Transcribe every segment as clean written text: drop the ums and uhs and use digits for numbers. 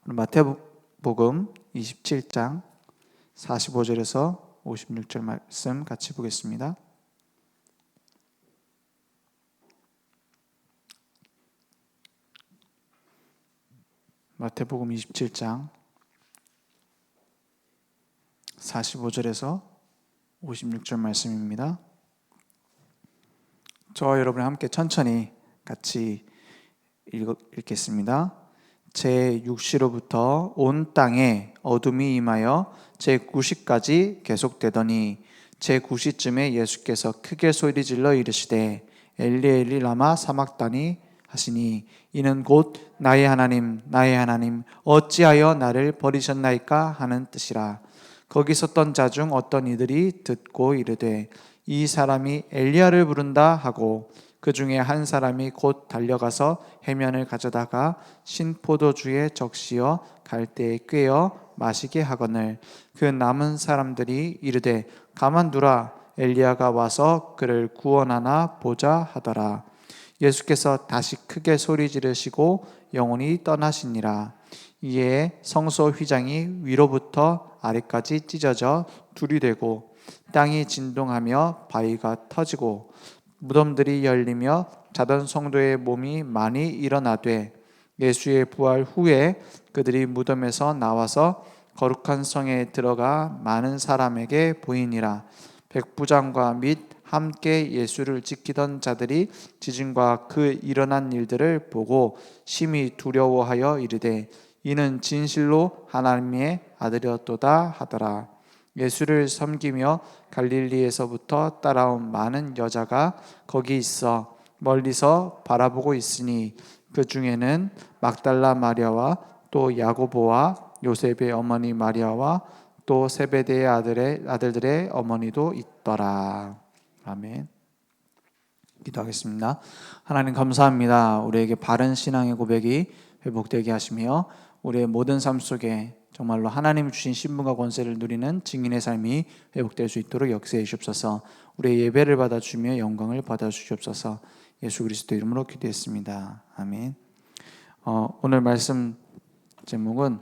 마태복음 27장 45절에서 56절 말씀 같이 보겠습니다. 마태복음 27장 45절에서 56절 말씀입니다. 저와 여러분이 함께 천천히 같이 읽겠습니다. 제 6시로부터 온 땅에 어둠이 임하여 제 9시까지 계속되더니 제 9시쯤에 예수께서 크게 소리질러 이르시되 엘리 엘리 라마 사막다니 하시니 이는 곧 나의 하나님 나의 하나님 어찌하여 나를 버리셨나이까 하는 뜻이라. 거기 섰던 자 중 어떤 이들이 듣고 이르되 이 사람이 엘리야를 부른다 하고 그 중에 한 사람이 곧 달려가서 해면을 가져다가 신포도주에 적시어 갈대에 꿰어 마시게 하거늘 그 남은 사람들이 이르되 가만두라 엘리야가 와서 그를 구원하나 보자 하더라. 예수께서 다시 크게 소리 지르시고 영혼이 떠나시니라. 이에 성소 휘장이 위로부터 아래까지 찢어져 둘이 되고 땅이 진동하며 바위가 터지고 무덤들이 열리며 자던 성도의 몸이 많이 일어나되 예수의 부활 후에 그들이 무덤에서 나와서 거룩한 성에 들어가 많은 사람에게 보이니라. 백부장과 및 함께 예수를 지키던 자들이 지진과 그 일어난 일들을 보고 심히 두려워하여 이르되 이는 진실로 하나님의 아들이었도다 하더라. 예수를 섬기며 갈릴리에서부터 따라온 많은 여자가 거기 있어 멀리서 바라보고 있으니 그 중에는 막달라 마리아와 또 야고보와 요셉의 어머니 마리아와 또 세베대의 아들들의 어머니도 있더라. 아멘. 기도하겠습니다. 하나님 감사합니다. 우리에게 바른 신앙의 고백이 회복되게 하시며 우리의 모든 삶 속에 정말로 하나님 주신 신분과 권세를 누리는 증인의 삶이 회복될 수 있도록 역사해 주옵소서. 우리의 예배를 받아주며 영광을 받아주시옵소서. 예수 그리스도 이름으로 기도했습니다. 아멘. 오늘 말씀 제목은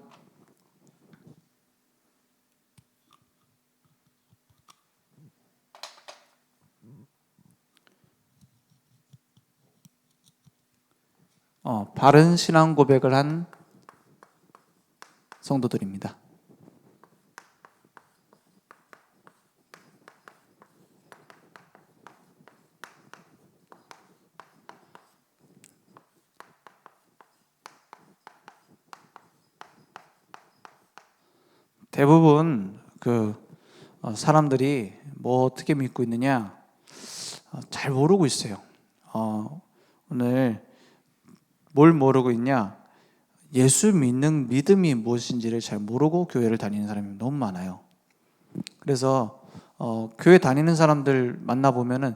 바른 신앙 고백을 한 성도들입니다. 대부분 사람들이 뭐 어떻게 믿고 있느냐 잘 모르고 있어요. 오늘 뭘 모르고 있냐? 예수 믿는 믿음이 무엇인지를 잘 모르고 교회를 다니는 사람이 너무 많아요. 그래서 교회 다니는 사람들 만나보면은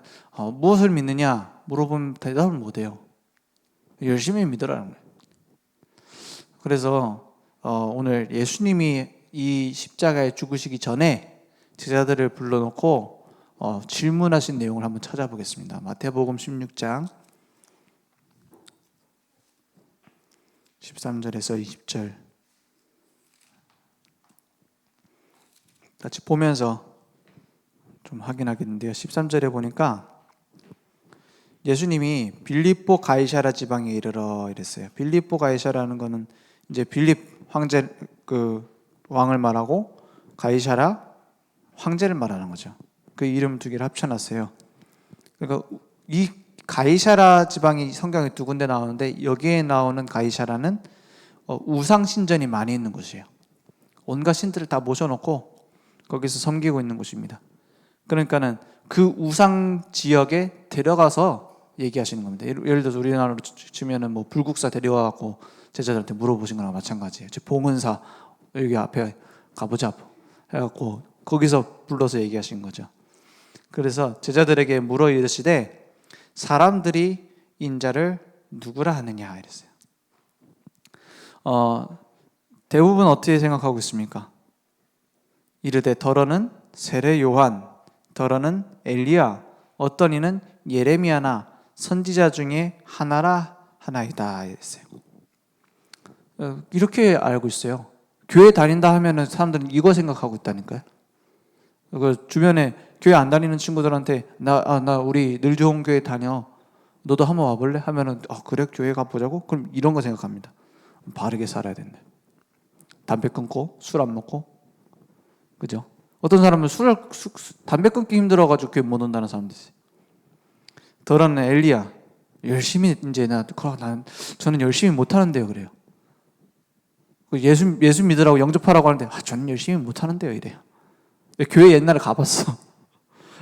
무엇을 믿느냐 물어보면 대답을 못해요. 열심히 믿으라는 거예요. 그래서 오늘 예수님이 이 십자가에 죽으시기 전에 제자들을 불러놓고 질문하신 내용을 한번 찾아보겠습니다. 마태복음 16장 13절에서 20절 같이 보면서 좀 확인하겠는데요. 13절에 보니까 예수님이 빌립보 가이사랴 지방에 이르러 이랬어요. 빌립보 가이사랴라는 거는 이제 빌립 황제 왕을 말하고 가이사랴 황제를 말하는 거죠. 그 이름 두 개를 합쳐놨어요. 그러니까 이 가이사랴 지방이 성경에 두 군데 나오는데 여기에 나오는 가이사랴는 우상 신전이 많이 있는 곳이에요. 온갖 신들을 다 모셔놓고 거기서 섬기고 있는 곳입니다. 그러니까는 그 우상 지역에 데려가서 얘기하시는 겁니다. 예를 들어서 우리나라로 치면은 뭐 불국사 데려와갖고 제자들한테 물어보신 거랑 마찬가지예요. 봉은사 여기 앞에 가보자 해갖고 거기서 불러서 얘기하신 거죠. 그래서 제자들에게 물어 이르시되 사람들이 인자를 누구라 하느냐 이랬어요. 대부분 어떻게 생각하고 있습니까? 이르되 더러는 세례 요한, 더러는 엘리야, 어떤 이는 예레미야나 선지자 중에 하나라 하나이다 이랬어요. 이렇게 알고 있어요. 교회 다닌다 하면은 사람들은 이거 생각하고 있다니까요. 주변에 교회 안 다니는 친구들한테 나 우리 늘 좋은 교회 다녀. 너도 한번 와볼래? 하면은 그래 교회 가보자고? 그럼 이런 거 생각합니다. 바르게 살아야 된다. 담배 끊고 술 안 먹고, 그죠? 어떤 사람은 담배 끊기 힘들어가지고 교회 못 온다는 사람도 있어요. 더러는 엘리야 열심히 이제 저는 열심히 못 하는데요 그래요. 예수 믿으라고 영접하라고 하는데 저는 열심히 못 하는데요 이래요. 교회 옛날에 가봤어.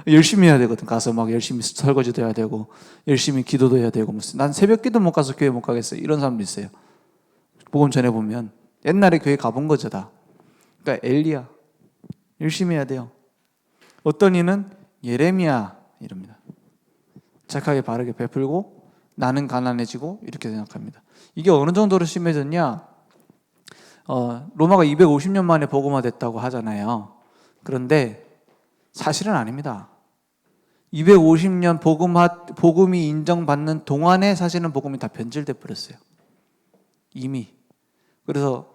열심히 해야 되거든. 가서 막 열심히 설거지도 해야 되고 열심히 기도도 해야 되고 난 새벽 기도 못 가서 교회 못 가겠어 이런 사람도 있어요. 복음 전해보면 옛날에 교회 가본 거죠 다. 그러니까 엘리야 열심히 해야 돼요. 어떤 이는 예레미야 이럽니다. 착하게 바르게 베풀고 나는 가난해지고 이렇게 생각합니다. 이게 어느 정도로 심해졌냐? 로마가 250년 만에 복음화됐다고 하잖아요. 그런데 사실은 아닙니다. 250년 복음이 인정받는 동안에 사실은 복음이 다 변질돼 버렸어요. 이미. 그래서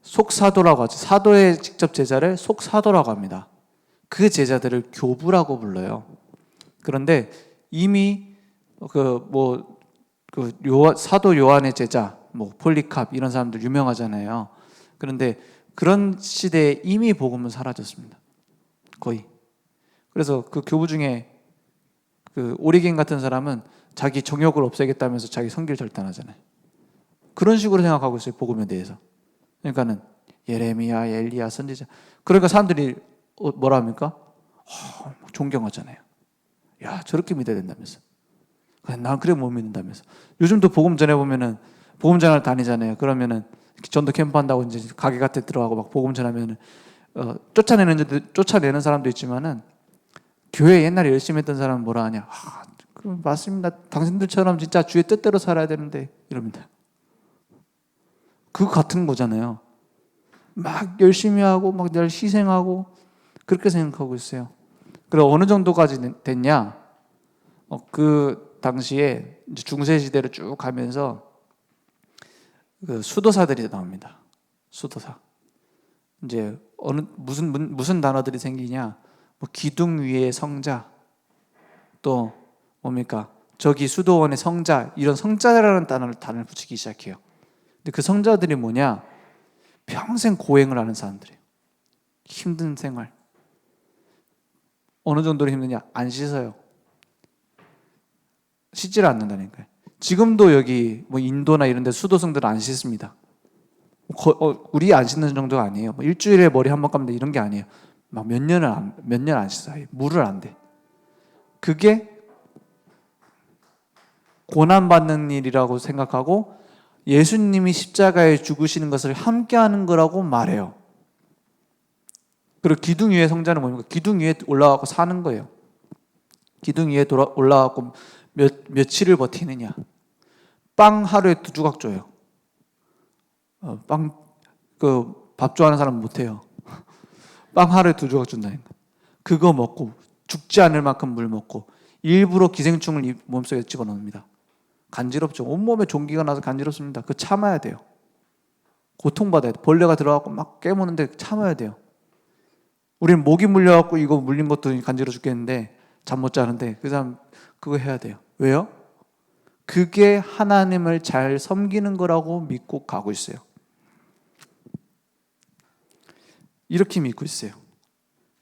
속사도라고 하죠. 사도의 직접 제자를 속사도라고 합니다. 그 제자들을 교부라고 불러요. 그런데 이미 사도 요한의 제자, 폴리캅 이런 사람들 유명하잖아요. 그런데 그런 시대에 이미 복음은 사라졌습니다. 거의. 그래서 그 교부 중에 그 오리겐 같은 사람은 자기 정욕을 없애겠다면서 자기 성기를 절단하잖아요. 그런 식으로 생각하고 있어요. 복음에 대해서. 그러니까는 예레미야, 엘리야, 선지자. 그러니까 사람들이 뭐라 합니까? 존경하잖아요. 야, 저렇게 믿어야 된다면서. 난 그래 못 믿는다면서. 요즘도 복음 전해보면은 복음 전할 다니잖아요. 그러면은 전도 캠프 한다고 이제 가게 같은 데 들어가고 막 복음 전하면은 쫓아내는 사람도 있지만은 교회 옛날에 열심히 했던 사람은 뭐라 하냐? 그럼 맞습니다. 당신들처럼 진짜 주의 뜻대로 살아야 되는데 이럽니다. 그거 같은 거잖아요. 막 열심히 하고 막 늘 희생하고 그렇게 생각하고 있어요. 그리고 어느 정도까지 됐냐? 그 당시에 이제 중세 시대를 쭉 가면서 그 수도사들이 나옵니다. 수도사. 이제 무슨 단어들이 생기냐? 기둥 위에 성자, 또 뭡니까? 저기 수도원의 성자, 이런 성자라는 단어를 붙이기 시작해요. 근데 그 성자들이 뭐냐? 평생 고행을 하는 사람들이에요. 힘든 생활. 어느 정도로 힘드냐? 안 씻어요. 씻지를 않는다니까요. 지금도 여기 인도나 이런 데 수도승들은 안 씻습니다. 우리 안 씻는 정도가 아니에요. 일주일에 머리 한 번 감는다 이런 게 아니에요. 막 몇 년 안 씻어요. 물을 안 대. 그게 고난받는 일이라고 생각하고 예수님이 십자가에 죽으시는 것을 함께하는 거라고 말해요. 그리고 기둥 위에 성자는 뭡니까? 기둥 위에 올라가고 사는 거예요. 기둥 위에 올라가고 며칠을 버티느냐. 빵 하루에 2조각 줘요. 밥 좋아하는 사람은 못해요. 빵 하루에 2조각 준다니까. 그거 먹고 죽지 않을 만큼 물 먹고 일부러 기생충을 몸속에 집어넣습니다. 간지럽죠. 온몸에 종기가 나서 간지럽습니다. 그거 참아야 돼요. 고통받아야 돼요. 벌레가 들어가고 막 깨무는데 참아야 돼요. 우리는 모기 물려갖고 이거 물린 것도 간지러 죽겠는데 잠 못 자는데 그 사람 그거 해야 돼요. 왜요? 그게 하나님을 잘 섬기는 거라고 믿고 가고 있어요. 이렇게 믿고 있어요.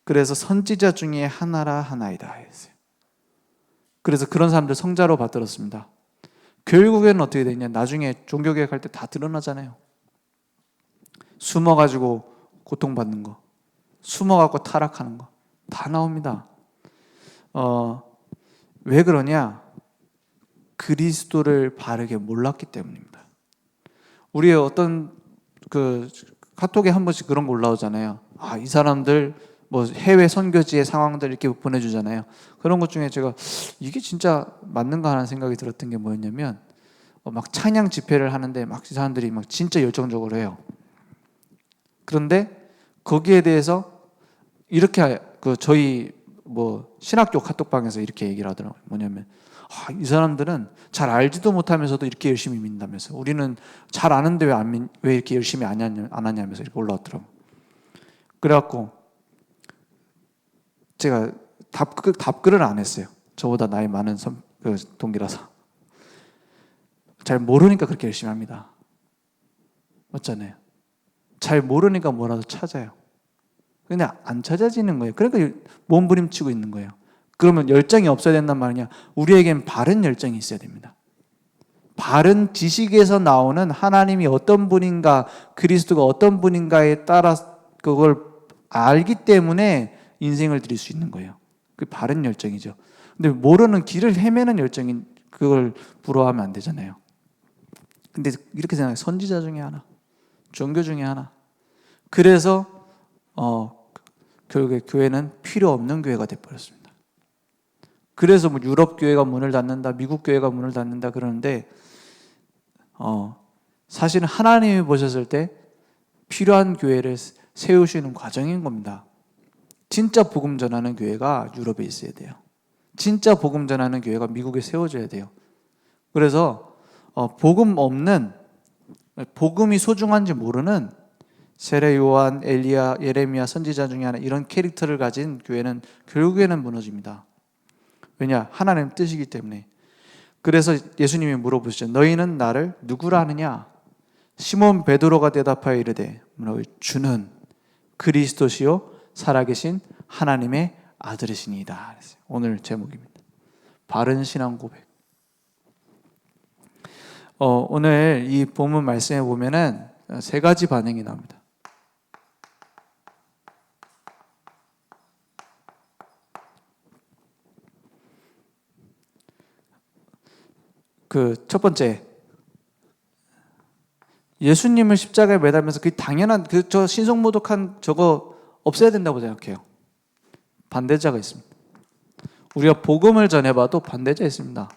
그래서 선지자 중에 하나라 하나이다 했어요. 그래서 그런 사람들 성자로 받들었습니다. 결국에는 어떻게 되냐? 나중에 종교개혁 할 때 다 드러나잖아요. 숨어가지고 고통받는 거, 숨어갖고 타락하는 거 다 나옵니다. 왜 그러냐? 그리스도를 바르게 몰랐기 때문입니다. 우리의 어떤 카톡에 한 번씩 그런 거 올라오잖아요. 이 사람들 해외 선교지의 상황들 이렇게 보내주잖아요. 그런 것 중에 제가 이게 진짜 맞는가 하는 생각이 들었던 게 뭐였냐면 막 찬양 집회를 하는데 막 이 사람들이 막 진짜 열정적으로 해요. 그런데 거기에 대해서 이렇게 저희 신학교 카톡방에서 이렇게 얘기를 하더라고요. 뭐냐면 이 사람들은 잘 알지도 못하면서도 이렇게 열심히 믿는다면서, 우리는 잘 아는데 왜 이렇게 열심히 안 하냐면서 이렇게 올라왔더라고요. 그래갖고 제가 답글을 안 했어요. 저보다 나이 많은 동기라서. 잘 모르니까 그렇게 열심히 합니다. 맞잖아요. 잘 모르니까 뭐라도 찾아요. 근데 안 찾아지는 거예요. 그러니까 몸부림치고 있는 거예요. 그러면 열정이 없어야 된단 말이냐? 우리에겐 바른 열정이 있어야 됩니다. 바른 지식에서 나오는 하나님이 어떤 분인가, 그리스도가 어떤 분인가에 따라 그걸 알기 때문에 인생을 드릴 수 있는 거예요. 그게 바른 열정이죠. 근데 모르는 길을 헤매는 열정인 그걸 부러워하면 안 되잖아요. 근데 이렇게 생각해요. 선지자 중에 하나, 종교 중에 하나. 그래서 결국에 교회는 필요 없는 교회가 돼버렸습니다. 그래서 뭐 유럽 교회가 문을 닫는다, 미국 교회가 문을 닫는다 그러는데 사실은 하나님이 보셨을 때 필요한 교회를 세우시는 과정인 겁니다. 진짜 복음 전하는 교회가 유럽에 있어야 돼요. 진짜 복음 전하는 교회가 미국에 세워져야 돼요. 그래서 복음 없는, 복음이 소중한지 모르는 세례 요한, 엘리야, 예레미야 선지자 중에 하나, 이런 캐릭터를 가진 교회는 결국에는 무너집니다. 왜냐? 하나님 뜻이기 때문에. 그래서 예수님이 물어보시죠. 너희는 나를 누구라 하느냐? 시몬 베드로가 대답하여 이르되 주는 그리스도시요 살아계신 하나님의 아들이시니이다. 오늘 제목입니다. 바른 신앙 고백. 오늘 이 본문 말씀에 보면은 세 가지 반응이 나옵니다. 첫 번째, 예수님을 십자가에 매달면서 그 당연한 저 신성모독한 저거 없애야 된다고 생각해요. 반대자가 있습니다. 우리가 복음을 전해봐도 반대자 있습니다.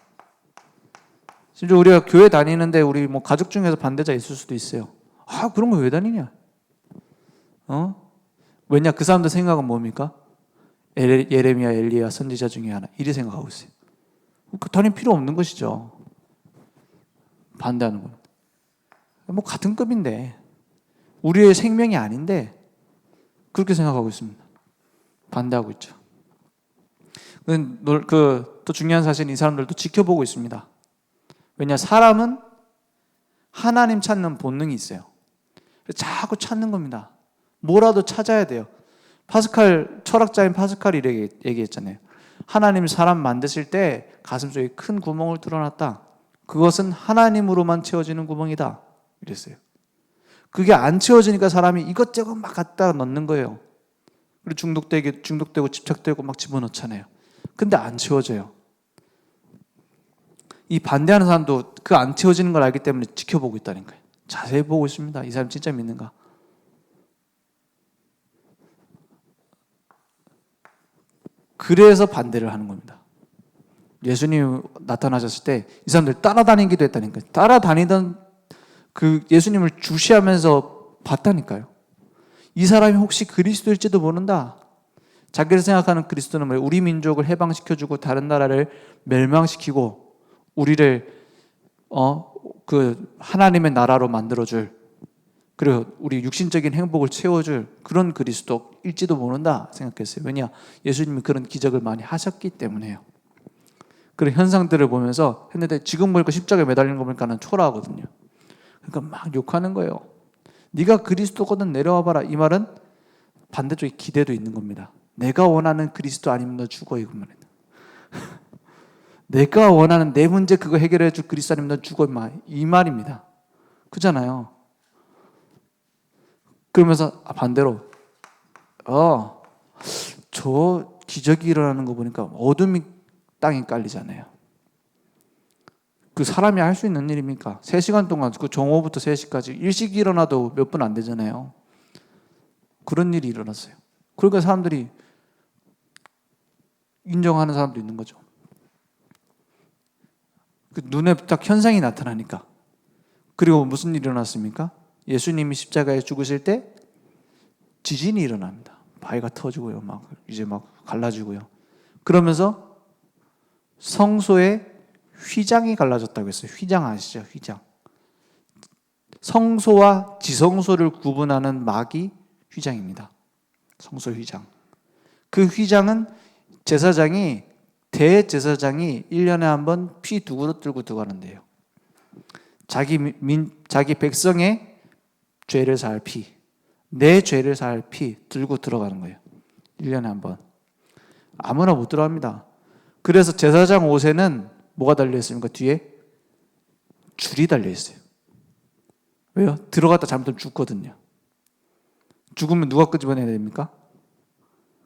심지어 우리가 교회 다니는데 우리 뭐 가족 중에서 반대자 있을 수도 있어요. 그런 거 왜 다니냐? 왜냐? 그 사람들 생각은 뭡니까? 예레미야, 엘리야 선지자 중에 하나, 이리 생각하고 있어요. 다닐 필요 없는 것이죠. 반대하는 겁니다. 뭐 같은 급인데, 우리의 생명이 아닌데 그렇게 생각하고 있습니다. 반대하고 있죠. 또 중요한 사실은 이 사람들도 지켜보고 있습니다. 왜냐? 사람은 하나님 찾는 본능이 있어요. 자꾸 찾는 겁니다. 뭐라도 찾아야 돼요. 철학자인 파스칼이 이렇게 얘기했잖아요. 하나님 사람 만드실 때 가슴속에 큰 구멍을 뚫어놨다. 그것은 하나님으로만 채워지는 구멍이다. 이랬어요. 그게 안 채워지니까 사람이 이것저것 막 갖다 넣는 거예요. 그리고 중독되고 집착되고 막 집어넣잖아요. 근데 안 채워져요. 이 반대하는 사람도 그 안 채워지는 걸 알기 때문에 지켜보고 있다는 거예요. 자세히 보고 있습니다. 이 사람 진짜 믿는가? 그래서 반대를 하는 겁니다. 예수님 나타나셨을 때 이 사람들 따라다니기도 했다니까요. 따라다니던 그 예수님을 주시하면서 봤다니까요. 이 사람이 혹시 그리스도일지도 모른다. 자기를 생각하는 그리스도는 뭐예요? 우리 민족을 해방시켜주고 다른 나라를 멸망시키고 우리를 하나님의 나라로 만들어줄, 그리고 우리 육신적인 행복을 채워줄 그런 그리스도일지도 모른다 생각했어요. 왜냐? 예수님이 그런 기적을 많이 하셨기 때문에요. 그런 현상들을 보면서 했는데 지금 보니까 십자가에 매달리는 거 보니까 는 초라하거든요. 그러니까 막 욕하는 거예요. 네가 그리스도거든 내려와 봐라. 이 말은 반대쪽에 기대도 있는 겁니다. 내가 원하는 그리스도 아니면 너 죽어, 이거 말이야. 내가 원하는 내 문제 그거 해결해 줄 그리스도 아니면 너 죽어, 이 말입니다. 그잖아요. 그러면서 반대로 저 기적이 일어나는 거 보니까 어둠이 땅에 깔리잖아요. 그 사람이 할 수 있는 일입니까? 3시간 동안 그 정오부터 3시까지 일식이 일어나도 몇 분 안 되잖아요. 그런 일이 일어났어요. 그러니까 사람들이 인정하는 사람도 있는 거죠. 그 눈에 딱 현상이 나타나니까. 그리고 무슨 일이 일어났습니까? 예수님이 십자가에 죽으실 때 지진이 일어납니다. 바위가 터지고요. 막 갈라지고요. 그러면서 성소에 휘장이 갈라졌다고 했어요. 휘장 아시죠? 휘장. 성소와 지성소를 구분하는 막이 휘장입니다. 성소 휘장. 그 휘장은 대제사장이 1년에 한 번 피 두 그릇 들고 들어가는데요. 자기 백성의 죄를 사할 피, 내 죄를 사할 피 들고 들어가는 거예요. 1년에 한 번. 아무나 못 들어갑니다. 그래서 제사장 옷에는 뭐가 달려 있습니까? 뒤에 줄이 달려 있어요. 왜요? 들어갔다 잘못하면 죽거든요. 죽으면 누가 끄집어내야 됩니까?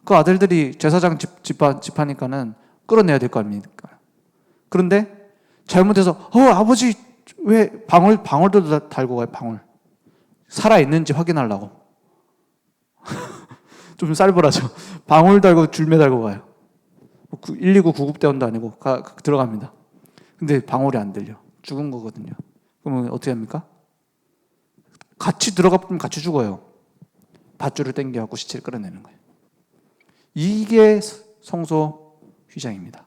그 아들들이 제사장 집하니까는 끌어내야 될 거 아닙니까? 그런데 잘못해서 아버지 왜 방울도 달고 가요? 방울. 살아있는지 확인하려고. 좀 쌀벌하죠. 방울 달고 줄매 달고 가요. 119 구급대원도 아니고 들어갑니다. 근데 방울이 안 들려. 죽은 거거든요. 그러면 어떻게 합니까? 같이 들어가면 같이 죽어요. 밧줄을 당겨갖고 시체를 끌어내는 거예요. 이게 성소 휘장입니다.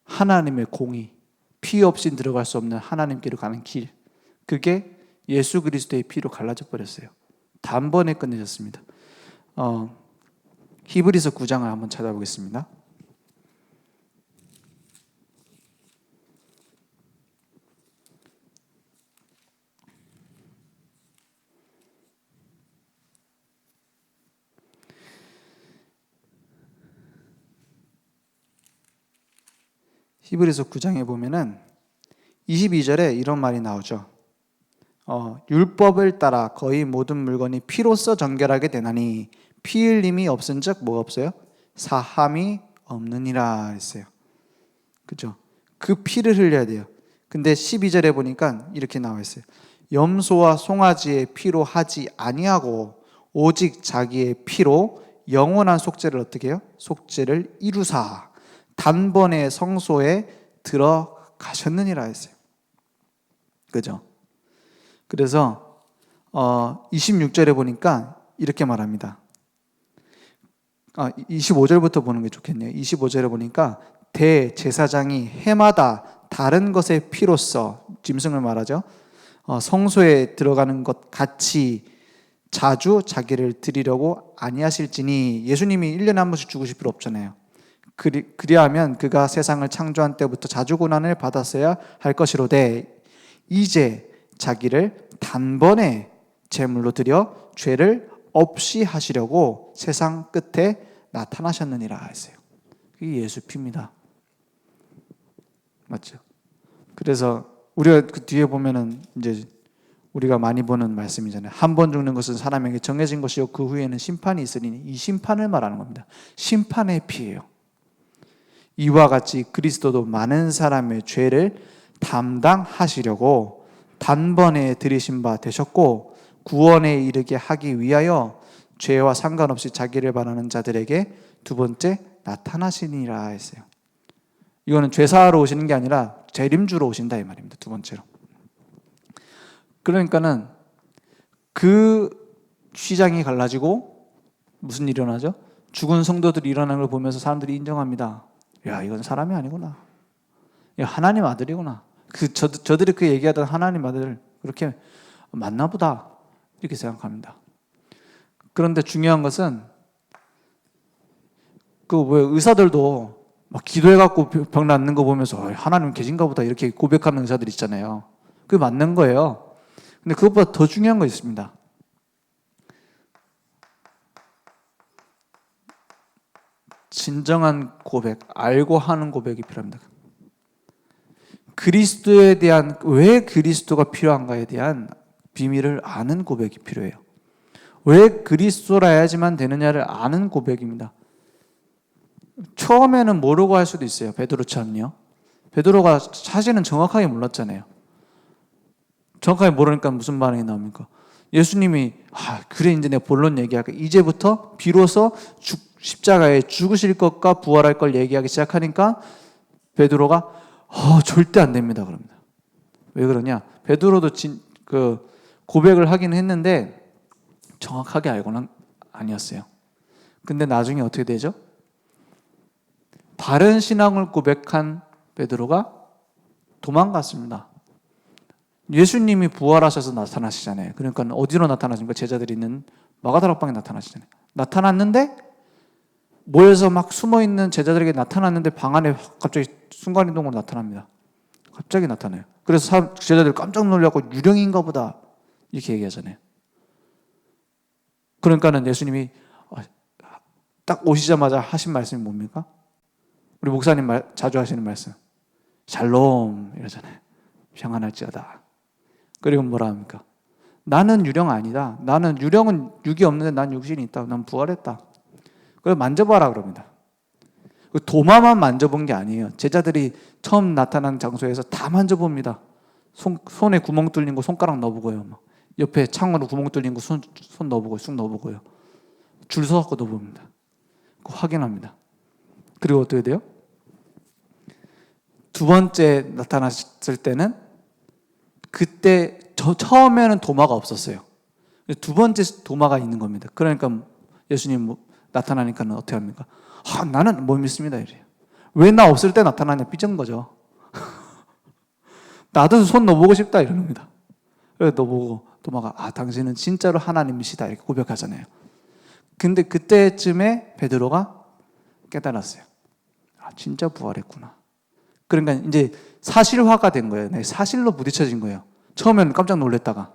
하나님의 공의, 피 없이 들어갈 수 없는 하나님께로 가는 길, 그게 예수 그리스도의 피로 갈라져 버렸어요. 단번에 끝내졌습니다. 히브리서 9장을 한번 찾아보겠습니다. 히브리서 9장에 보면은 22절에 이런 말이 나오죠. 율법을 따라 거의 모든 물건이 피로써 정결하게 되나니 피 흘림이 없은즉 뭐가 없어요? 사함이 없느니라 했어요. 그죠? 그 피를 흘려야 돼요. 근데 12절에 보니까 이렇게 나와 있어요. 염소와 송아지의 피로 하지 아니하고 오직 자기의 피로 영원한 속죄를 어떻게 해요? 속죄를 이루사 단번에 성소에 들어가셨느니라 했어요. 그죠? 그래서 26절에 보니까 이렇게 말합니다. 25절부터 보는 게 좋겠네요. 25절에 보니까 대제사장이 해마다 다른 것의 피로써 짐승을 말하죠. 성소에 들어가는 것 같이 자주 자기를 드리려고 아니하실지니 예수님이 1년에 한 번씩 죽으실 필요 없잖아요. 그리하면 그가 세상을 창조한 때부터 자주 고난을 받았어야 할 것이로되 이제 자기를 단번에 제물로 드려 죄를 없이 하시려고 세상 끝에 나타나셨느니라 했어요. 그게 예수 피입니다. 맞죠? 그래서 우리가 그 뒤에 보면은 이제 우리가 많이 보는 말씀이잖아요. 한 번 죽는 것은 사람에게 정해진 것이요 그 후에는 심판이 있으니 이 심판을 말하는 겁니다. 심판의 피예요. 이와 같이 그리스도도 많은 사람의 죄를 담당하시려고 단번에 들이신 바 되셨고 구원에 이르게 하기 위하여 죄와 상관없이 자기를 바라는 자들에게 두 번째 나타나시니라 했어요. 이거는 죄사하러 오시는 게 아니라 재림주로 오신다 이 말입니다. 두 번째로. 그러니까는 그 휘장이 갈라지고 무슨 일이 일어나죠? 죽은 성도들이 일어나는 걸 보면서 사람들이 인정합니다. 야, 이건 사람이 아니구나. 야, 하나님 아들이구나. 저들이 그 얘기하던 하나님 아들 그렇게 맞나 보다. 이렇게 생각합니다. 그런데 중요한 것은 왜 의사들도 막 기도해갖고 병 낫는 거 보면서 하나님 계신가 보다 이렇게 고백하는 의사들 있잖아요. 그게 맞는 거예요. 근데 그것보다 더 중요한 거 있습니다. 진정한 고백, 알고 하는 고백이 필요합니다. 그리스도에 대한, 왜 그리스도가 필요한가에 대한 비밀을 아는 고백이 필요해요. 왜 그리스도라 해야지만 되느냐를 아는 고백입니다. 처음에는 모르고 할 수도 있어요. 베드로처럼요. 베드로가 사실은 정확하게 몰랐잖아요. 정확하게 모르니까 무슨 반응이 나옵니까? 예수님이 그래 이제 내가 본론 얘기할까. 이제부터 비로소 십자가에 죽으실 것과 부활할 걸 얘기하기 시작하니까 베드로가 절대 안 됩니다. 그럽니다. 왜 그러냐? 베드로도 고백을 하긴 했는데 정확하게 알고는 아니었어요. 근데 나중에 어떻게 되죠? 바른 신앙을 고백한 베드로가 도망갔습니다. 예수님이 부활하셔서 나타나시잖아요. 그러니까 어디로 나타나십니까? 제자들이 있는 마가다락방에 나타나시잖아요. 나타났는데 모여서 막 숨어있는 제자들에게 나타났는데 방 안에 갑자기 순간이동으로 나타납니다. 갑자기 나타나요. 그래서 제자들 깜짝 놀라고 유령인가 보다 이렇게 얘기하잖아요. 그러니까는 예수님이 딱 오시자마자 하신 말씀이 뭡니까? 우리 목사님 자주 하시는 말씀, 샬롬 이러잖아요. 평안할지어다. 그리고 뭐라 합니까? 나는 유령 아니다. 나는 유령은 육이 없는데 난 육신이 있다. 난 부활했다. 그래서 만져봐라 그럽니다. 도마만 만져본 게 아니에요. 제자들이 처음 나타난 장소에서 다 만져봅니다. 손에 구멍 뚫린 거 손가락 넣어보고요. 옆에 창으로 구멍 뚫린 거 손 넣어보고 쑥 넣어보고요. 줄 서갖고 넣어봅니다. 그거 확인합니다. 그리고 어떻게 돼요? 두 번째 나타났을 때는 그때 처음에는 도마가 없었어요. 두 번째 도마가 있는 겁니다. 그러니까 예수님 나타나니까는 어떻게 합니까? 나는 못 믿습니다. 이래요. 왜 나 없을 때 나타나냐? 삐진 거죠. 나도 손 넣어보고 싶다 이러는 겁니다. 그래서 넣어보고 도마가 당신은 진짜로 하나님이시다 이렇게 고백하잖아요. 근데 그때쯤에 베드로가 깨달았어요. 진짜 부활했구나. 그러니까 이제 사실화가 된 거예요. 사실로 부딪혀진 거예요. 처음에는 깜짝 놀랐다가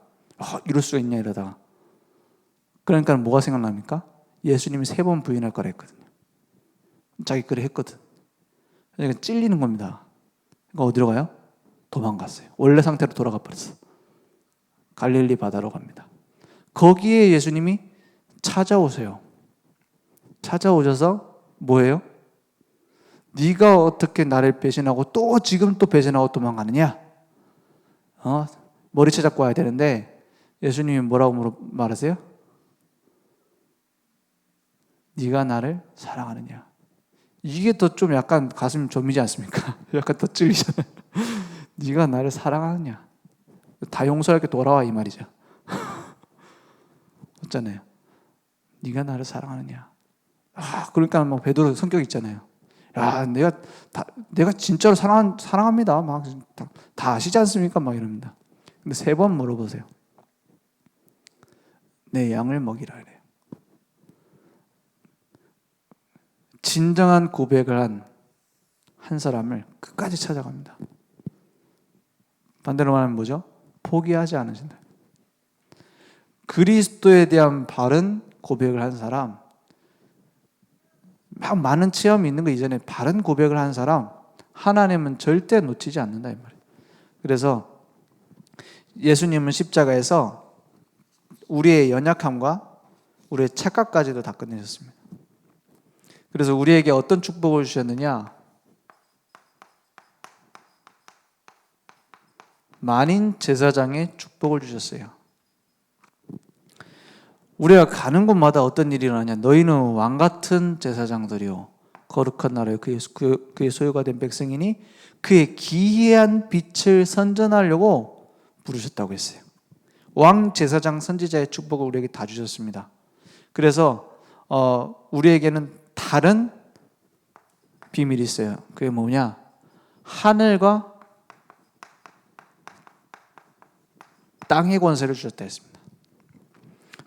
이럴 수가 있냐 이러다가 그러니까 뭐가 생각납니까? 예수님이 3번 부인할 거라 했거든요. 자기 그래 했거든. 그러니까 찔리는 겁니다. 그러니까 어디로 가요? 도망갔어요. 원래 상태로 돌아가 버렸어. 갈릴리 바다로 갑니다. 거기에 예수님이 찾아오세요. 찾아오셔서 뭐예요? 네가 어떻게 나를 배신하고 또 지금 또 배신하고 도망가느냐? 머리채 잡고 와야 되는데 예수님이 뭐라고 말하세요? 네가 나를 사랑하느냐? 이게 더 좀 약간 가슴 저미지 않습니까? 약간 더 찔리잖아요. 네가 나를 사랑하느냐? 다 용서할게 돌아와 이 말이죠. 맞잖아요. 네가 나를 사랑하느냐? 그러니까 막 베드로 성격 있잖아요. 내가 진짜로 사랑합니다. 막 다 아시지 않습니까? 막 이럽니다. 근데 3번 물어보세요. 내 양을 먹이라 그래요. 진정한 고백을 한 사람을 끝까지 찾아갑니다. 반대로 말하면 뭐죠? 포기하지 않으신다. 그리스도에 대한 바른 고백을 한 사람, 막 많은 체험이 있는 거 이전에 바른 고백을 한 사람, 하나님은 절대 놓치지 않는다 이 말이에요. 그래서 예수님은 십자가에서 우리의 연약함과 우리의 착각까지도 다 끝내셨습니다. 그래서 우리에게 어떤 축복을 주셨느냐? 만인 제사장의 축복을 주셨어요. 우리가 가는 곳마다 어떤 일이 일어나냐? 너희는 왕같은 제사장들이요 거룩한 나라요 그의 소유가 된 백성이니 그의 기이한 빛을 선전하려고 부르셨다고 했어요. 왕, 제사장, 선지자의 축복을 우리에게 다 주셨습니다. 그래서 우리에게는 다른 비밀이 있어요. 그게 뭐냐? 하늘과 땅의 권세를 주셨다 했습니다.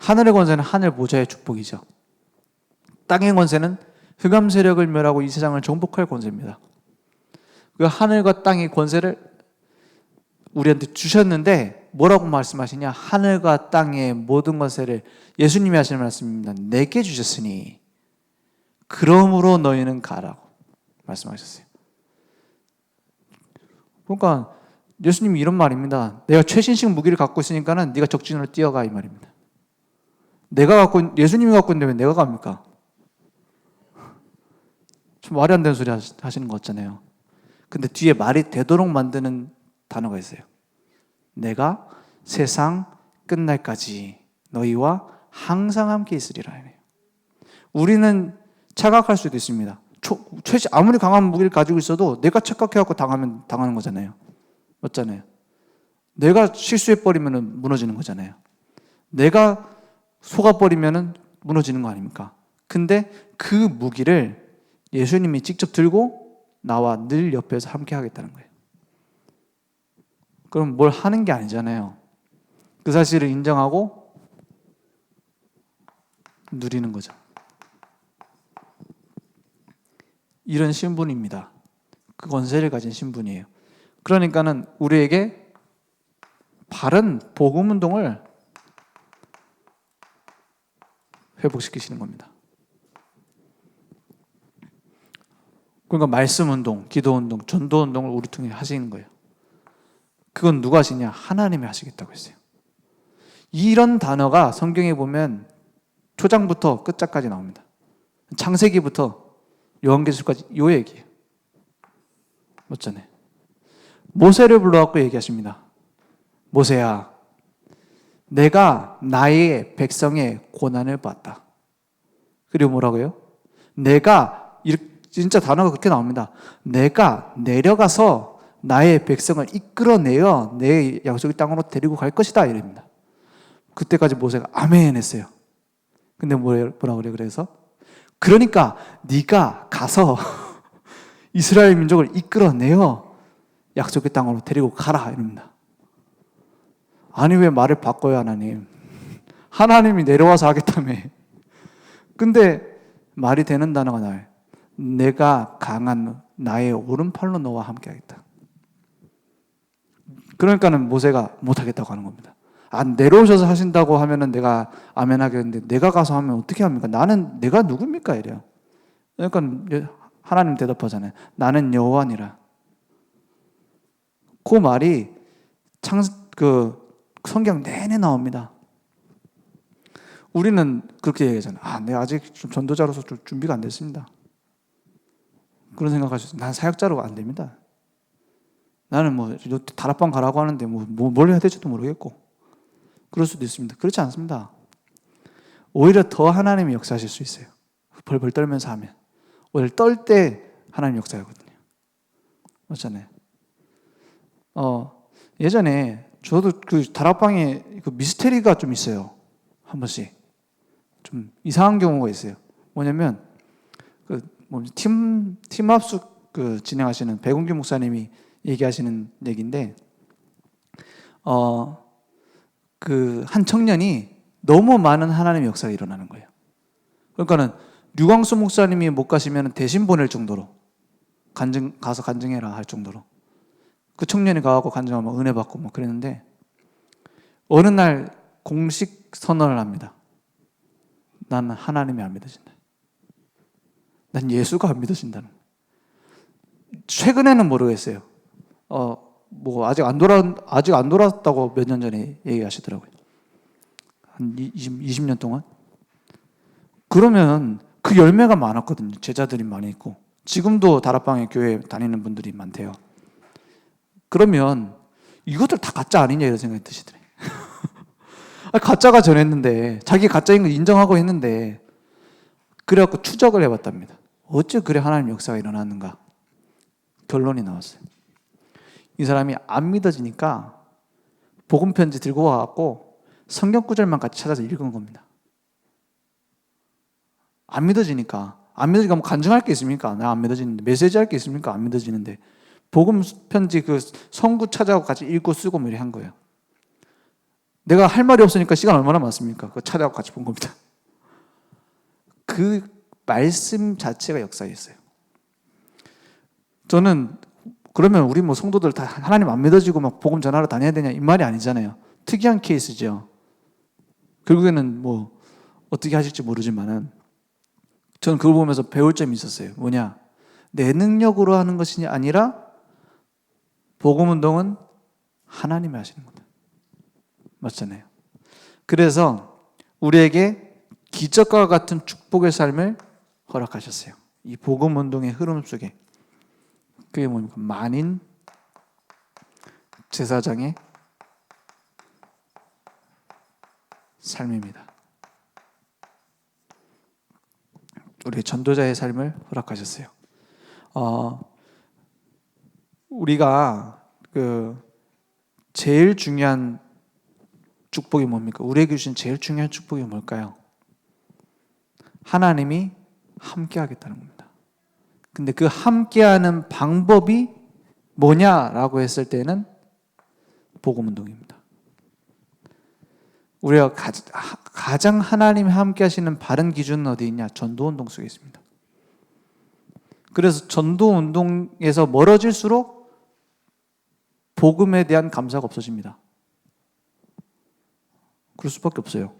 하늘의 권세는 하늘 보좌의 축복이죠. 땅의 권세는 흑암 세력을 멸하고 이 세상을 정복할 권세입니다. 그 하늘과 땅의 권세를 우리한테 주셨는데 뭐라고 말씀하시냐? 하늘과 땅의 모든 권세를 예수님이 하시는 말씀입니다. 내게 주셨으니 그러므로 너희는 가라고 말씀하셨어요. 그러니까 예수님이 이런 말입니다. 내가 최신식 무기를 갖고 있으니까는 네가 적진으로 뛰어가 이 말입니다. 예수님이 갖고 있는데 왜 내가 갑니까? 좀 말이 안 되는 소리 하시는 거 같잖아요. 근데 뒤에 말이 되도록 만드는 단어가 있어요. 내가 세상 끝날까지 너희와 항상 함께 있으리라. 우리는 착각할 수도 있습니다. 아무리 강한 무기를 가지고 있어도 내가 착각해갖고 당하는 거잖아요. 맞잖아요. 내가 실수해버리면 무너지는 거잖아요. 내가 속아버리면 무너지는 거 아닙니까? 근데 그 무기를 예수님이 직접 들고 나와 늘 옆에서 함께 하겠다는 거예요. 그럼 뭘 하는 게 아니잖아요. 그 사실을 인정하고 누리는 거죠. 이런 신분입니다. 그 권세를 가진 신분이에요. 그러니까는 우리에게 바른 복음 운동을 회복시키시는 겁니다. 그러니까 말씀 운동, 기도 운동, 전도 운동을 우리 통해 하시는 거예요. 그건 누가 하시냐? 하나님이 하시겠다고 했어요. 이런 단어가 성경에 보면 초장부터 끝장까지 나옵니다. 창세기부터 요한계시록까지 요 얘기예요. 맞잖아요. 모세를 불러갖고 얘기하십니다. 모세야, 내가 나의 백성의 고난을 봤다. 그리고 뭐라고요? 내가, 진짜 단어가 그렇게 나옵니다. 내가 내려가서 나의 백성을 이끌어내어 내 약속의 땅으로 데리고 갈 것이다. 이럽니다. 그때까지 모세가 아멘 했어요. 근데 뭐라 그래요? 그래서 그러니까 네가 가서 이스라엘 민족을 이끌어내어 약속의 땅으로 데리고 가라. 이럽니다. 아니 왜 말을 바꿔요, 하나님? 하나님이 내려와서 하겠다며. 근데 말이 되는 단어가 나와요. 내가 강한 나의 오른팔로 너와 함께 하겠다. 그러니까는 모세가 못하겠다고 하는 겁니다. 내려오셔서 하신다고 하면은 내가 아멘 하겠는데 내가 가서 하면 어떻게 합니까? 내가 누굽니까? 이래요. 그러니까 하나님 대답하잖아요. 나는 여호와니라. 그 말이 성경 내내 나옵니다. 우리는 그렇게 얘기하잖아요. 내가 아직 좀 전도자로서 좀 준비가 안 됐습니다. 그런 생각할 수 있어요. 난 사역자로 안 됩니다. 나는 다락방 가라고 하는데 뭘 해야 될지도 모르겠고 그럴 수도 있습니다. 그렇지 않습니다. 오히려 더 하나님이 역사하실 수 있어요. 벌벌 떨면서 하면. 오히려 떨 때 하나님 역사하거든요. 맞잖아요. 예전에 저도 그 다락방에 그 미스테리가 좀 있어요. 한 번씩. 좀 이상한 경우가 있어요. 뭐냐면, 팀 합숙 진행하시는 백운규 목사님이 얘기하시는 얘기인데, 한 청년이 너무 많은 하나님의 역사가 일어나는 거예요. 그러니까는 류광수 목사님이 못 가시면 대신 보낼 정도로 가서 간증해라 할 정도로 그 청년이 가고 간증하면 은혜 받고 그랬는데 어느 날 공식 선언을 합니다. 나는 하나님이 안 믿어진다. 난 예수가 안 믿어진다는. 최근에는 모르겠어요. 아직 안 돌아왔다고 몇 년 전에 얘기하시더라고요. 한 20년 동안. 그러면 그 열매가 많았거든요. 제자들이 많이 있고. 지금도 다락방에 교회 다니는 분들이 많대요. 그러면 이것들 다 가짜 아니냐 이런 생각이 드시더래요. 가짜가 전했는데 자기 가짜인 걸 인정하고 했는데 그래갖고 추적을 해봤답니다. 어째 그래 하나님 역사가 일어났는가. 결론이 나왔어요. 이 사람이 안 믿어지니까 복음 편지 들고 와갖고 성경 구절만 같이 찾아서 읽은 겁니다. 안 믿어지니까 간증할 게 있습니까? 나 안 믿어지는데. 메시지 할 게 있습니까? 안 믿어지는데. 복음 편지 성구 찾아가고 같이 읽고 쓰고 이렇게 한 거예요. 내가 할 말이 없으니까 시간 얼마나 많습니까? 그거 찾아가고 같이 본 겁니다. 그 말씀 자체가 역사였어요. 저는 그러면 우리 성도들 다 하나님 안 믿어지고 복음 전하러 다녀야 되냐 이 말이 아니잖아요. 특이한 케이스죠. 결국에는 어떻게 하실지 모르지만은 저는 그걸 보면서 배울 점이 있었어요. 뭐냐? 내 능력으로 하는 것이 아니라 복음 운동은 하나님이 하시는 겁니다. 맞잖아요. 그래서 우리에게 기적과 같은 축복의 삶을 허락하셨어요. 이 복음 운동의 흐름 속에. 그게 뭡니까? 만인 제사장의 삶입니다. 우리 전도자의 삶을 허락하셨어요. 우리가 제일 중요한 축복이 뭡니까? 우리에게 주신 제일 중요한 축복이 뭘까요? 하나님이 함께 하겠다는 겁니다. 근데 그 함께하는 방법이 뭐냐라고 했을 때는 복음운동입니다. 우리가 가장 하나님이 함께 하시는 바른 기준은 어디 있냐? 전도운동 속에 있습니다. 그래서 전도운동에서 멀어질수록 복음에 대한 감사가 없어집니다. 그럴 수밖에 없어요.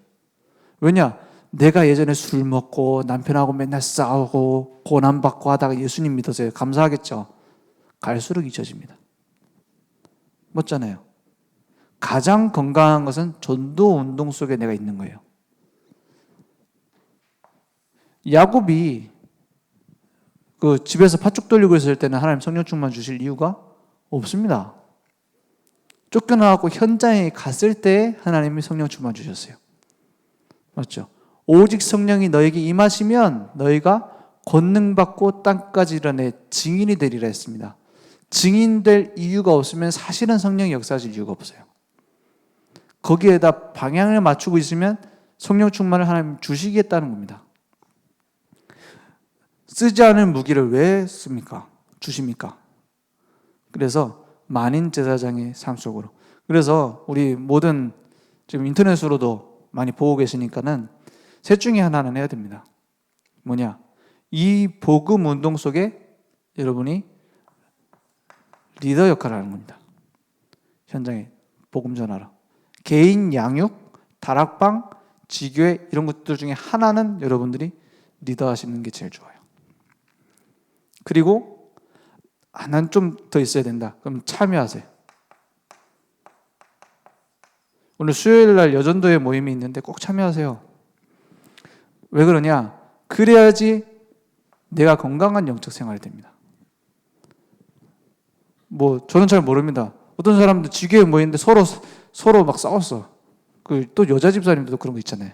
왜냐? 내가 예전에 술 먹고 남편하고 맨날 싸우고 고난받고 하다가 예수님 믿어서요. 감사하겠죠? 갈수록 잊혀집니다. 맞잖아요. 가장 건강한 것은 전도 운동 속에 내가 있는 거예요. 야곱이 그 집에서 팥죽 돌리고 있을 때는 하나님 성령 충만 주실 이유가 없습니다. 쫓겨나고 현장에 갔을 때 하나님이 성령 충만 주셨어요. 맞죠? 오직 성령이 너에게 임하시면 너희가 권능받고 땅까지 이르내 증인이 되리라 했습니다. 증인될 이유가 없으면 사실은 성령이 역사하실 이유가 없어요. 거기에다 방향을 맞추고 있으면 성령 충만을 하나님 주시겠다는 겁니다. 쓰지 않은 무기를 왜 씁니까? 주십니까? 그래서 만인 제사장의 삶 속으로. 그래서 우리 모든 지금 인터넷으로도 많이 보고 계시니까는 셋 중에 하나는 해야 됩니다. 뭐냐? 이 복음 운동 속에 여러분이 리더 역할을 하는 겁니다. 현장에 복음 전하라. 개인 양육, 다락방, 지교회 이런 것들 중에 하나는 여러분들이 리더 하시는 게 제일 좋아요. 그리고 난 좀 더 있어야 된다. 그럼 참여하세요. 오늘 수요일 날 여전도회 모임이 있는데 꼭 참여하세요. 왜 그러냐? 그래야지 내가 건강한 영적 생활이 됩니다. 저는 잘 모릅니다. 어떤 사람들 지교회 모이는데 서로 막 싸웠어. 또 여자 집사님들도 그런 거 있잖아요.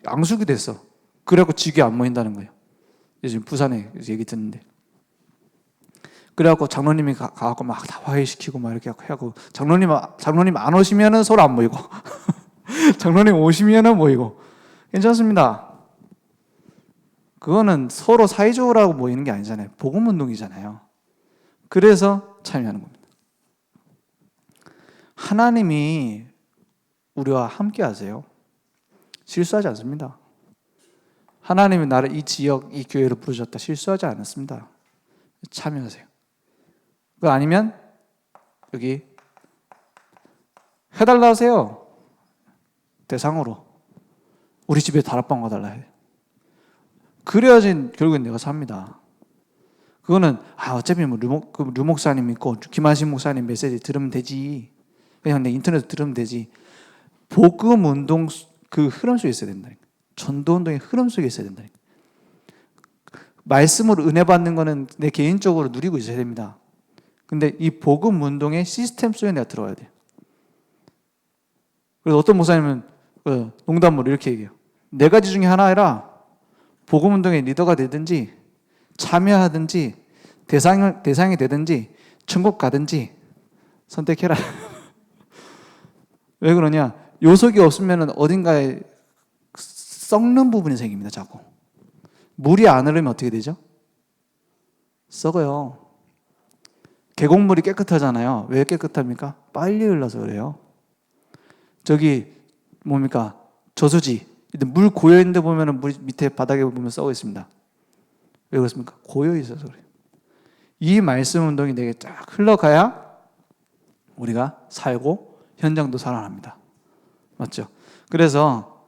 앙숙이 됐어. 그래갖고 지교회 안 모인다는 거예요. 요즘 부산에 얘기 듣는데. 그래갖고 장로님이 가갖고 막 다 화해시키고 막 이렇게 하고 장로님 안 오시면은 서로 안 모이고 장로님 오시면은 모이고 괜찮습니다. 그거는 서로 사이좋으라고 하고 모이는 게 아니잖아요. 복음운동이잖아요. 그래서 참여하는 겁니다. 하나님이 우리와 함께 하세요. 실수하지 않습니다. 하나님이 나를 이 지역, 이 교회로 부르셨다. 실수하지 않았습니다. 참여하세요. 그거 아니면 여기 해달라 하세요. 대상으로. 우리 집에 다락방 와달라 해요. 그래야지 결국엔 내가 삽니다. 그거는 어차피 류 목사님 있고 김한신 목사님 메시지 들으면 되지. 그냥 내 인터넷 들으면 되지. 복음 운동 그 흐름 속에 있어야 된다니까. 전도 운동의 흐름 속에 있어야 된다니까. 말씀으로 은혜 받는 거는 내 개인적으로 누리고 있어야 됩니다. 근데 이 복음 운동의 시스템 속에 내가 들어와야 돼요. 그래서 어떤 목사님은 농담으로 이렇게 얘기해요. 네 가지 중에 하나 해라. 복음 운동의 리더가 되든지 참여하든지 대상이 되든지 천국 가든지 선택해라. 왜 그러냐? 요속이 없으면 어딘가에 썩는 부분이 생깁니다. 자꾸. 물이 안 흐르면 어떻게 되죠? 썩어요. 계곡물이 깨끗하잖아요. 왜 깨끗합니까? 빨리 흘러서 그래요. 저기 뭡니까? 저수지. 물 고여 있는데 보면은 물 밑에 바닥에 보면 썩어 있습니다. 왜 그렇습니까? 고여 있어서 그래요. 이 말씀 운동이 내게 쫙 흘러가야 우리가 살고 현장도 살아납니다. 맞죠? 그래서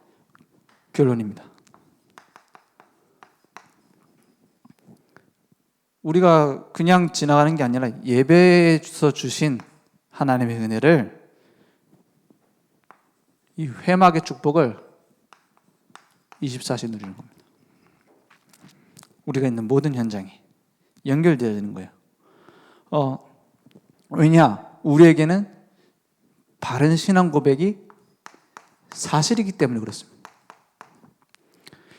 결론입니다. 우리가 그냥 지나가는 게 아니라 예배에서 주신 하나님의 은혜를, 이 회막의 축복을 24시 누리는 겁니다. 우리가 있는 모든 현장이 연결되어야 되는 거예요. 왜냐? 우리에게는 바른 신앙 고백이 사실이기 때문에 그렇습니다.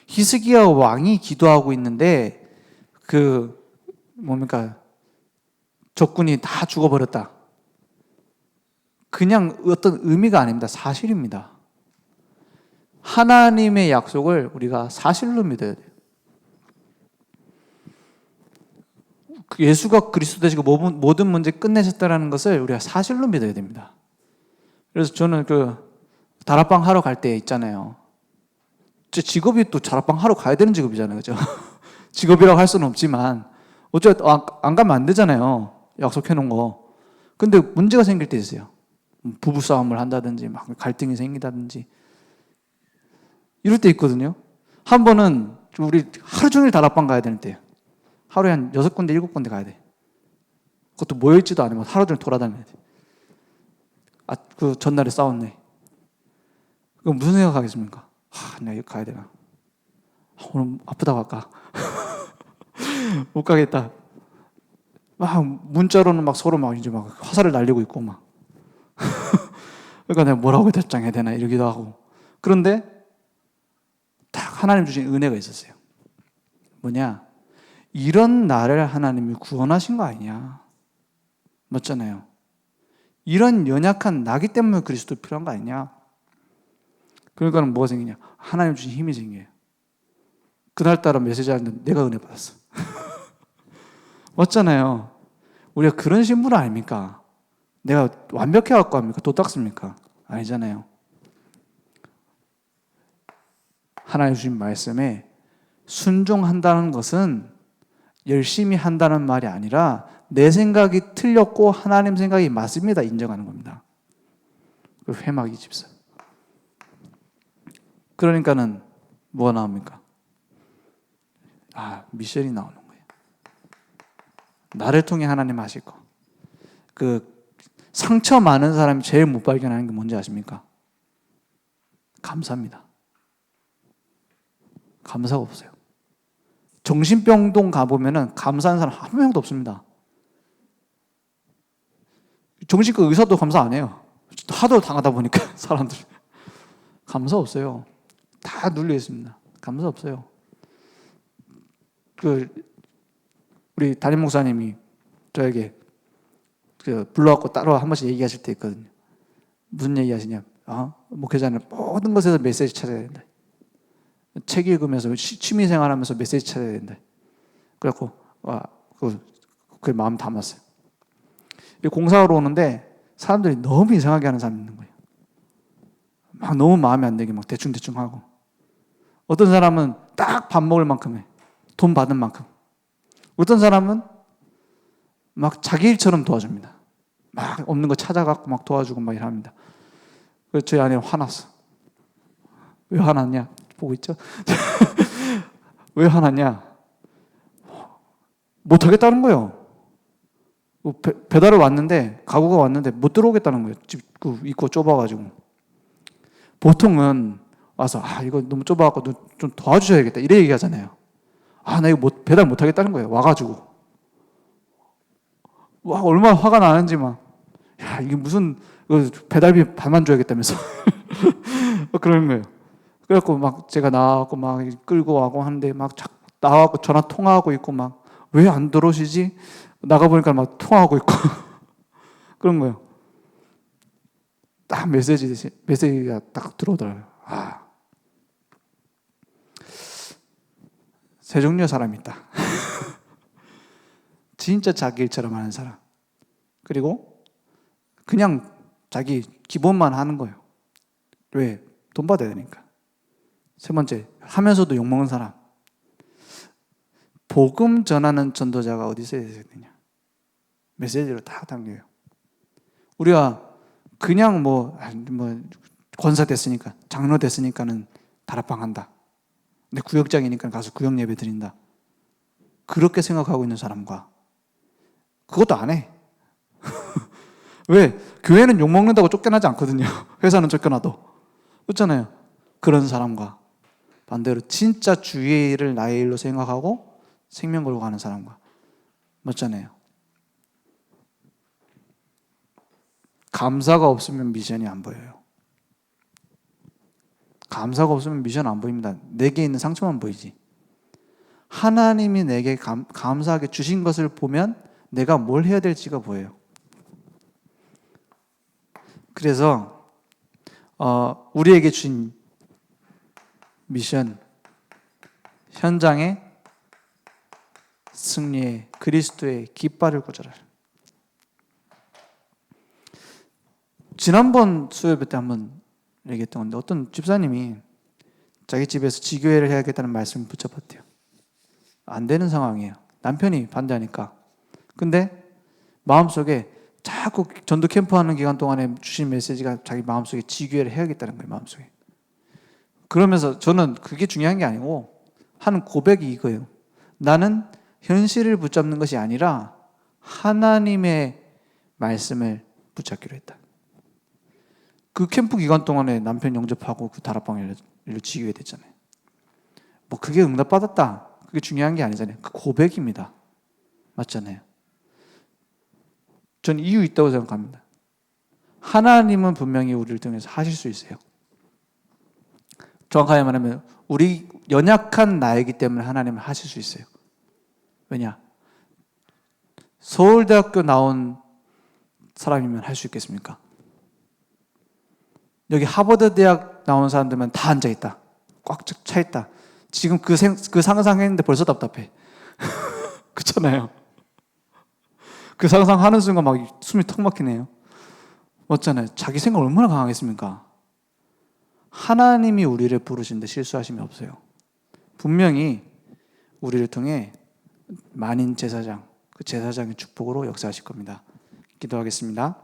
히스기야 왕이 기도하고 있는데 적군이 다 죽어버렸다. 그냥 어떤 의미가 아닙니다. 사실입니다. 하나님의 약속을 우리가 사실로 믿어야 돼요. 예수가 그리스도 되시고 모든 문제 끝내셨다라는 것을 우리가 사실로 믿어야 됩니다. 그래서 저는 다락방 하러 갈 때 있잖아요. 제 직업이 또 다락방 하러 가야 되는 직업이잖아요. 그죠? 직업이라고 할 수는 없지만 어쨌든 안 가면 안 되잖아요. 약속해 놓은 거. 근데 문제가 생길 때 있어요. 부부싸움을 한다든지 막 갈등이 생기다든지 이럴 때 있거든요. 한 번은 우리 하루 종일 다락방 가야 되는 때예요. 하루에 한 6군데 7군데 가야 돼. 그것도 모여있지도 않으면 하루 종일 돌아다녀야 돼. 그 전날에 싸웠네. 그럼 무슨 생각하겠습니까? 내가 이거 가야 되나? 오늘 아프다고 할까? 못 가겠다. 막 문자로는 막 서로 막 이제 막 화살을 날리고 있고 막. 그러니까 내가 뭐라고 답장해야 되나 이러기도 하고. 그런데 딱 하나님 주신 은혜가 있었어요. 뭐냐? 이런 나를 하나님이 구원하신 거 아니냐? 맞잖아요. 이런 연약한 나기 때문에 그리스도 필요한 거 아니냐? 그러니까 뭐가 생기냐? 하나님 주신 힘이 생겨요. 그날따라 메시지 하는데 내가 은혜 받았어. 맞잖아요. 우리가 그런 신분 아닙니까? 내가 완벽해갖고 합니까? 도닦습니까? 아니잖아요. 하나님 주신 말씀에 순종한다는 것은 열심히 한다는 말이 아니라 내 생각이 틀렸고 하나님 생각이 맞습니다. 인정하는 겁니다. 그 회막 24. 그러니까는 뭐가 나옵니까? 미션이 나오는 거예요. 나를 통해 하나님 하실 거. 상처 많은 사람이 제일 못 발견하는 게 뭔지 아십니까? 감사입니다. 감사가 없어요. 정신병동 가보면은 감사하는 사람 한 명도 없습니다. 정신과 의사도 감사 안 해요. 하도 당하다 보니까 사람들 감사 없어요. 다 눌려 있습니다. 감사 없어요. 우리 담임 목사님이 저에게 불러갖고 따로 한 번씩 얘기하실 때 있거든요. 무슨 얘기 하시냐? 목회자는 모든 것에서 메시지 찾아야 된다. 책 읽으면서 취미생활하면서 메시지 찾아야 된다. 그래갖고 그 마음 담았어요. 공사하러 오는데 사람들이 너무 이상하게 하는 사람이 있는 거예요. 막 너무 마음에 안 들게 막 대충대충 하고. 어떤 사람은 딱 밥 먹을 만큼 해. 돈 받은 만큼. 어떤 사람은 막 자기 일처럼 도와줍니다. 막 없는 거 찾아갖고 막 도와주고 막 이랍니다. 그래서 저희 아내가 화났어. 왜 화났냐? 보고 있죠? 왜 화났냐? 못하겠다는 거예요. 배달을 왔는데, 가구가 왔는데 못 들어오겠다는 거예요. 집 입구 좁아가지고. 보통은 와서, 이거 너무 좁아갖고 좀 도와주셔야겠다. 이래 얘기하잖아요. 나 이거 배달 못하겠다는 거예요. 와가지고. 얼마나 화가 나는지 막. 이게 무슨, 배달비 반만 줘야겠다면서. 그러는 거예요. 그래갖고 막 제가 나와갖고 막 끌고 와고 하는데 막 나와갖고 전화 통화하고 있고 막 왜 안 들어오시지? 나가보니까 막 통화하고 있고. 그런 거예요. 딱 메시지가 딱 들어오더라고요. 세 종류의 사람이 있다. 진짜 자기 일처럼 하는 사람. 그리고 그냥 자기 기본만 하는 거예요. 왜? 돈 받아야 되니까. 세 번째, 하면서도 욕먹는 사람. 복음 전하는 전도자가 어디서 해야 되냐? 메시지로 다 담겨요. 우리가 그냥 권사 됐으니까, 장로 됐으니까는 다락방 한다. 근데 구역장이니까 가서 구역 예배 드린다. 그렇게 생각하고 있는 사람과 그것도 안 해. 왜? 교회는 욕먹는다고 쫓겨나지 않거든요. 회사는 쫓겨나도. 그렇잖아요. 그런 사람과 반대로 진짜 주의 일을 나의 일로 생각하고 생명 걸고 가는 사람과 맞잖아요. 감사가 없으면 미션이 안 보여요. 감사가 없으면 미션 안 보입니다. 내게 있는 상처만 보이지. 하나님이 내게 감사하게 주신 것을 보면 내가 뭘 해야 될지가 보여요. 그래서 우리에게 주신 미션 현장에 승리의 그리스도의 깃발을 꽂아라. 지난번 수요일 때 한번 얘기했던 건데 어떤 집사님이 자기 집에서 지교회를 해야겠다는 말씀을 붙잡았대요. 안 되는 상황이에요. 남편이 반대하니까. 근데 마음속에 자꾸 전도 캠프하는 기간 동안에 주신 메시지가 자기 마음속에 지교회를 해야겠다는 거예요. 마음속에. 그러면서 저는 그게 중요한 게 아니고 하는 고백이 이거예요. 나는 현실을 붙잡는 것이 아니라 하나님의 말씀을 붙잡기로 했다. 그 캠프 기간 동안에 남편 영접하고 그 다락방 일로 지교회 됐잖아요. 뭐 그게 응답받았다. 그게 중요한 게 아니잖아요. 그 고백입니다. 맞잖아요. 전 이유 있다고 생각합니다. 하나님은 분명히 우리를 통해서 하실 수 있어요. 정확하게 말하면 우리 연약한 나이기 때문에 하나님은 하실 수 있어요. 왜냐? 서울대학교 나온 사람이면 할 수 있겠습니까? 여기 하버드 대학 나온 사람들만 다 앉아있다. 꽉 차있다. 지금 그 상상했는데 벌써 답답해. 그렇잖아요. 그 상상하는 순간 막 숨이 턱 막히네요. 맞잖아요. 자기 생각 얼마나 강하겠습니까? 하나님이 우리를 부르시는데 실수하심이 없어요. 분명히 우리를 통해 만인 제사장, 그 제사장의 축복으로 역사하실 겁니다. 기도하겠습니다.